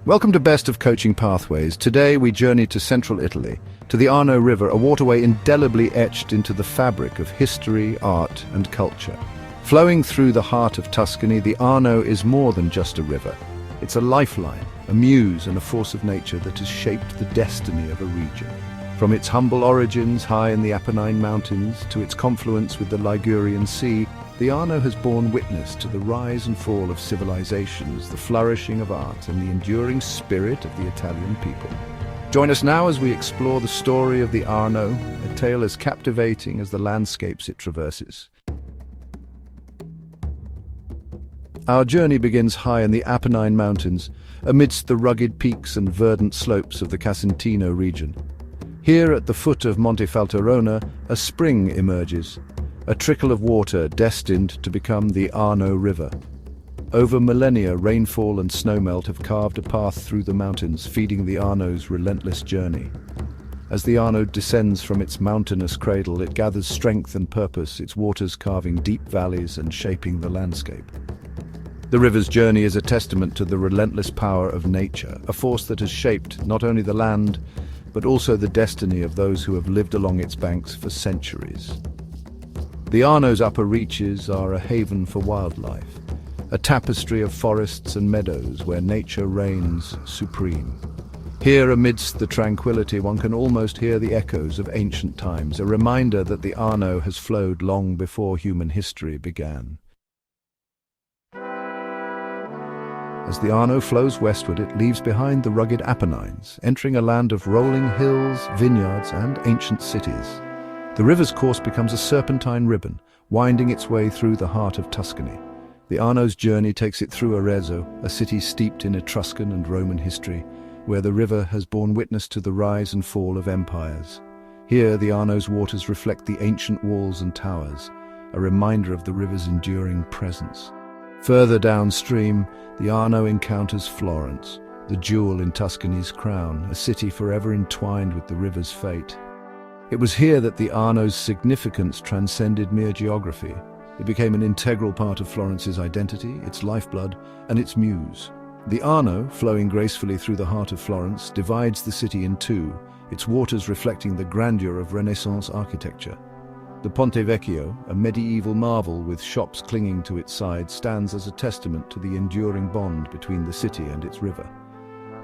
Welcome to Best of Coaching Pathways. Today we journey to central Italy, to the Arno River, a waterway indelibly etched into the fabric of history, art and culture. Flowing through the heart of Tuscany, the Arno is more than just a river. It's a lifeline, a muse and a force of nature that has shaped the destiny of a region. From its humble origins high in the Apennine Mountains to its confluence with the Ligurian Sea, the Arno has borne witness to the rise and fall of civilizations, the flourishing of art, and the enduring spirit of the Italian people. Join us now as we explore the story of the Arno, a tale as captivating as the landscapes it traverses. Our journey begins high in the Apennine Mountains, amidst the rugged peaks and verdant slopes of the Casentino region. Here at the foot of Monte Falterona, a spring emerges, a trickle of water destined to become the Arno River. Over millennia, rainfall and snowmelt have carved a path through the mountains, feeding the Arno's relentless journey. As the Arno descends from its mountainous cradle, it gathers strength and purpose, its waters carving deep valleys and shaping the landscape. The river's journey is a testament to the relentless power of nature, a force that has shaped not only the land, but also the destiny of those who have lived along its banks for centuries. The Arno's upper reaches are a haven for wildlife, a tapestry of forests and meadows where nature reigns supreme. Here, amidst the tranquility, one can almost hear the echoes of ancient times, a reminder that the Arno has flowed long before human history began. As the Arno flows westward, it leaves behind the rugged Apennines, entering a land of rolling hills, vineyards, and ancient cities. The river's course becomes a serpentine ribbon, winding its way through the heart of Tuscany. The Arno's journey takes it through Arezzo, a city steeped in Etruscan and Roman history, where the river has borne witness to the rise and fall of empires. Here, the Arno's waters reflect the ancient walls and towers, a reminder of the river's enduring presence. Further downstream, the Arno encounters Florence, the jewel in Tuscany's crown, a city forever entwined with the river's fate. It was here that the Arno's significance transcended mere geography. It became an integral part of Florence's identity, its lifeblood, and its muse. The Arno, flowing gracefully through the heart of Florence, divides the city in two, its waters reflecting the grandeur of Renaissance architecture. The Ponte Vecchio, a medieval marvel with shops clinging to its sides, stands as a testament to the enduring bond between the city and its river.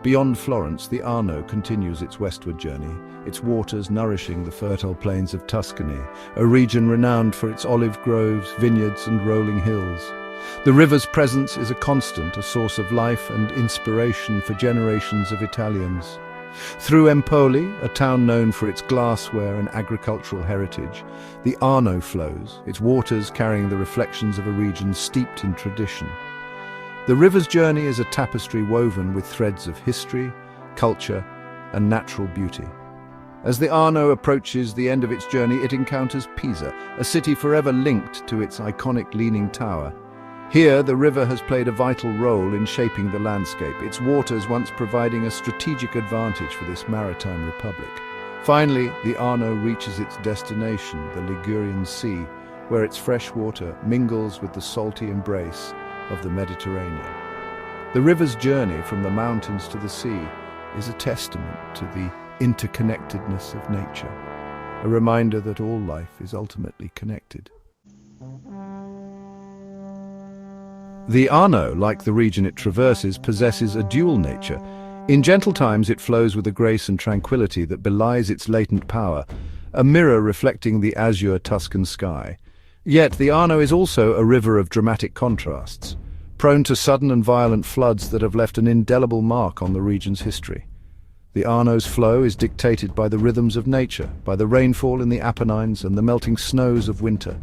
Beyond Florence, the Arno continues its westward journey, its waters nourishing the fertile plains of Tuscany, a region renowned for its olive groves, vineyards, and rolling hills. The river's presence is a constant, a source of life and inspiration for generations of Italians. Through Empoli, a town known for its glassware and agricultural heritage, the Arno flows, its waters carrying the reflections of a region steeped in tradition. The river's journey is a tapestry woven with threads of history, culture, and natural beauty. As the Arno approaches the end of its journey, it encounters Pisa, a city forever linked to its iconic Leaning Tower. Here, the river has played a vital role in shaping the landscape, its waters once providing a strategic advantage for this maritime republic. Finally, the Arno reaches its destination, the Ligurian Sea, where its fresh water mingles with the salty embrace of the Mediterranean. The river's journey from the mountains to the sea is a testament to the interconnectedness of nature, a reminder that all life is ultimately connected. The Arno, like the region it traverses, possesses a dual nature. In gentle times it flows with a grace and tranquility that belies its latent power, a mirror reflecting the azure Tuscan sky. Yet the Arno is also a river of dramatic contrasts, prone to sudden and violent floods that have left an indelible mark on the region's history. The Arno's flow is dictated by the rhythms of nature, by the rainfall in the Apennines and the melting snows of winter.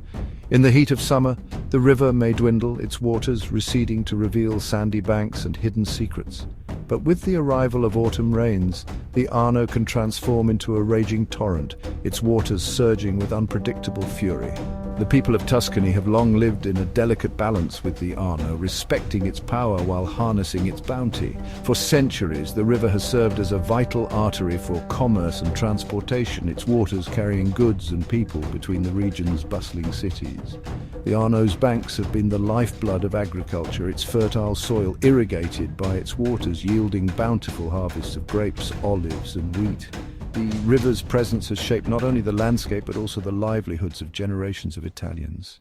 In the heat of summer, the river may dwindle, its waters receding to reveal sandy banks and hidden secrets. But with the arrival of autumn rains, the Arno can transform into a raging torrent, its waters surging with unpredictable fury. The people of Tuscany have long lived in a delicate balance with the Arno, respecting its power while harnessing its bounty. For centuries, the river has served as a vital artery for commerce and transportation, its waters carrying goods and people between the region's bustling cities. The Arno's banks have been the lifeblood of agriculture, its fertile soil irrigated by its waters, yielding bountiful harvests of grapes, olives, and wheat. The river's presence has shaped not only the landscape but also the livelihoods of generations of Italians.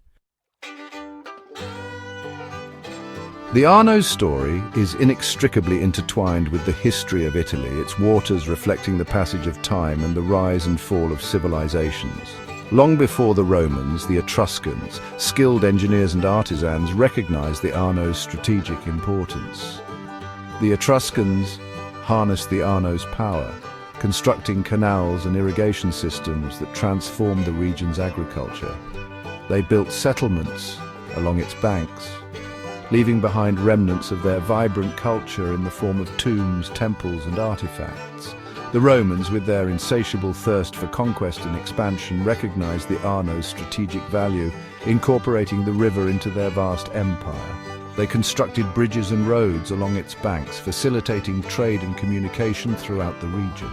The Arno's story is inextricably intertwined with the history of Italy, its waters reflecting the passage of time and the rise and fall of civilizations. Long before the Romans, the Etruscans, skilled engineers and artisans recognized the Arno's strategic importance. The Etruscans harnessed the Arno's power, constructing canals and irrigation systems that transformed the region's agriculture. They built settlements along its banks, leaving behind remnants of their vibrant culture in the form of tombs, temples, and artifacts. The Romans, with their insatiable thirst for conquest and expansion, recognized the Arno's strategic value, incorporating the river into their vast empire. They constructed bridges and roads along its banks, facilitating trade and communication throughout the region.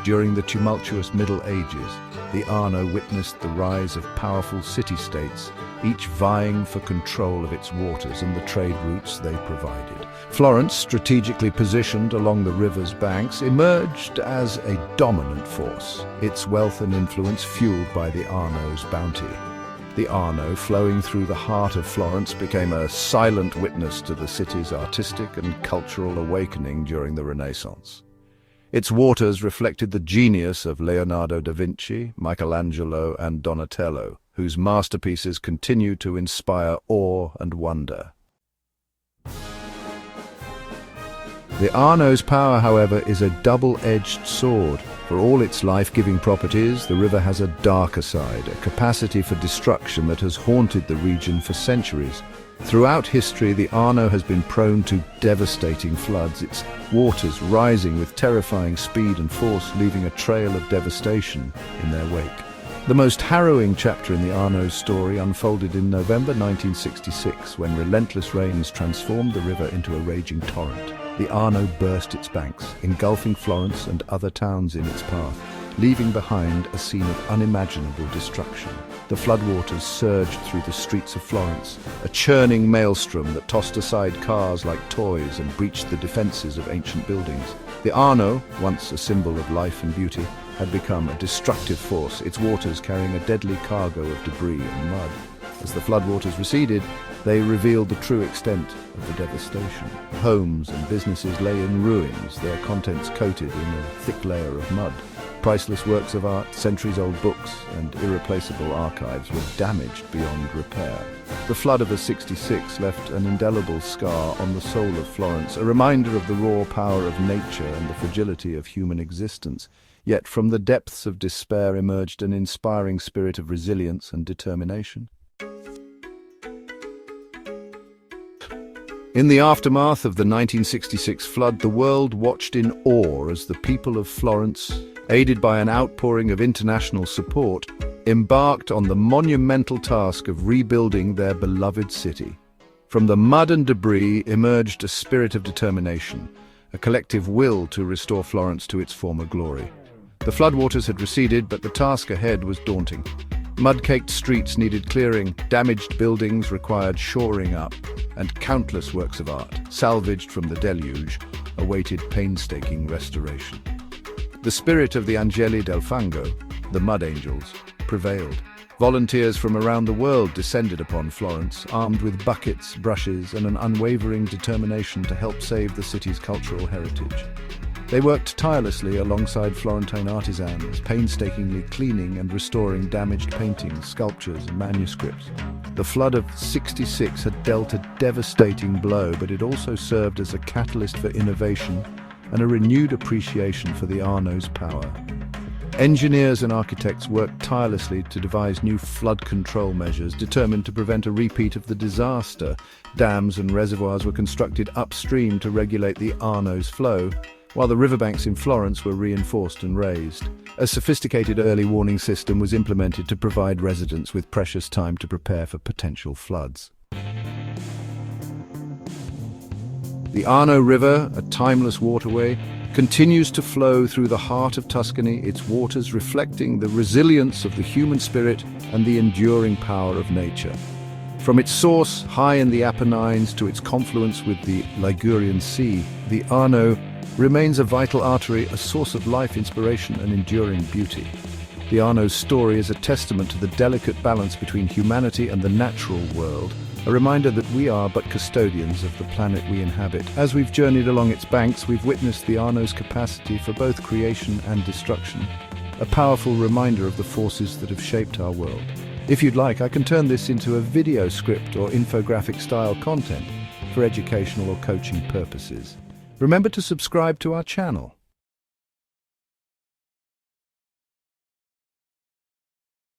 During the tumultuous Middle Ages, the Arno witnessed the rise of powerful city-states, each vying for control of its waters and the trade routes they provided. Florence, strategically positioned along the river's banks, emerged as a dominant force, its wealth and influence fueled by the Arno's bounty. The Arno, flowing through the heart of Florence, became a silent witness to the city's artistic and cultural awakening during the Renaissance. Its waters reflected the genius of Leonardo da Vinci, Michelangelo, and Donatello, whose masterpieces continue to inspire awe and wonder. The Arno's power, however, is a double-edged sword. For all its life-giving properties, the river has a darker side, a capacity for destruction that has haunted the region for centuries. Throughout history, the Arno has been prone to devastating floods, its waters rising with terrifying speed and force, leaving a trail of devastation in their wake. The most harrowing chapter in the Arno's story unfolded in November 1966, when relentless rains transformed the river into a raging torrent. The Arno burst its banks, engulfing Florence and other towns in its path, leaving behind a scene of unimaginable destruction. The floodwaters surged through the streets of Florence, a churning maelstrom that tossed aside cars like toys and breached the defenses of ancient buildings. The Arno, once a symbol of life and beauty, had become a destructive force, its waters carrying a deadly cargo of debris and mud. As the floodwaters receded, they revealed the true extent of the devastation. Homes and businesses lay in ruins, their contents coated in a thick layer of mud. Priceless works of art, centuries-old books, and irreplaceable archives were damaged beyond repair. The flood of '66 left an indelible scar on the soul of Florence, a reminder of the raw power of nature and the fragility of human existence. Yet from the depths of despair emerged an inspiring spirit of resilience and determination. In the aftermath of the 1966 flood, the world watched in awe as the people of Florence, aided by an outpouring of international support, embarked on the monumental task of rebuilding their beloved city. From the mud and debris emerged a spirit of determination, a collective will to restore Florence to its former glory. The floodwaters had receded, but the task ahead was daunting. Mud-caked streets needed clearing, damaged buildings required shoring up, and countless works of art, salvaged from the deluge, awaited painstaking restoration. The spirit of the Angeli del Fango, the Mud Angels, prevailed. Volunteers from around the world descended upon Florence, armed with buckets, brushes, and an unwavering determination to help save the city's cultural heritage. They worked tirelessly alongside Florentine artisans, painstakingly cleaning and restoring damaged paintings, sculptures, and manuscripts. The flood of '66 had dealt a devastating blow, but it also served as a catalyst for innovation and a renewed appreciation for the Arno's power. Engineers and architects worked tirelessly to devise new flood control measures, determined to prevent a repeat of the disaster. Dams and reservoirs were constructed upstream to regulate the Arno's flow, while the riverbanks in Florence were reinforced and raised. A sophisticated early warning system was implemented to provide residents with precious time to prepare for potential floods. The Arno River, a timeless waterway, continues to flow through the heart of Tuscany, its waters reflecting the resilience of the human spirit and the enduring power of nature. From its source, high in the Apennines, to its confluence with the Ligurian Sea, the Arno remains a vital artery, a source of life, inspiration, and enduring beauty. The Arno's story is a testament to the delicate balance between humanity and the natural world, a reminder that we are but custodians of the planet we inhabit. As we've journeyed along its banks, we've witnessed the Arno's capacity for both creation and destruction, a powerful reminder of the forces that have shaped our world. If you'd like, I can turn this into a video script or infographic-style content for educational or coaching purposes. Remember to subscribe to our channel.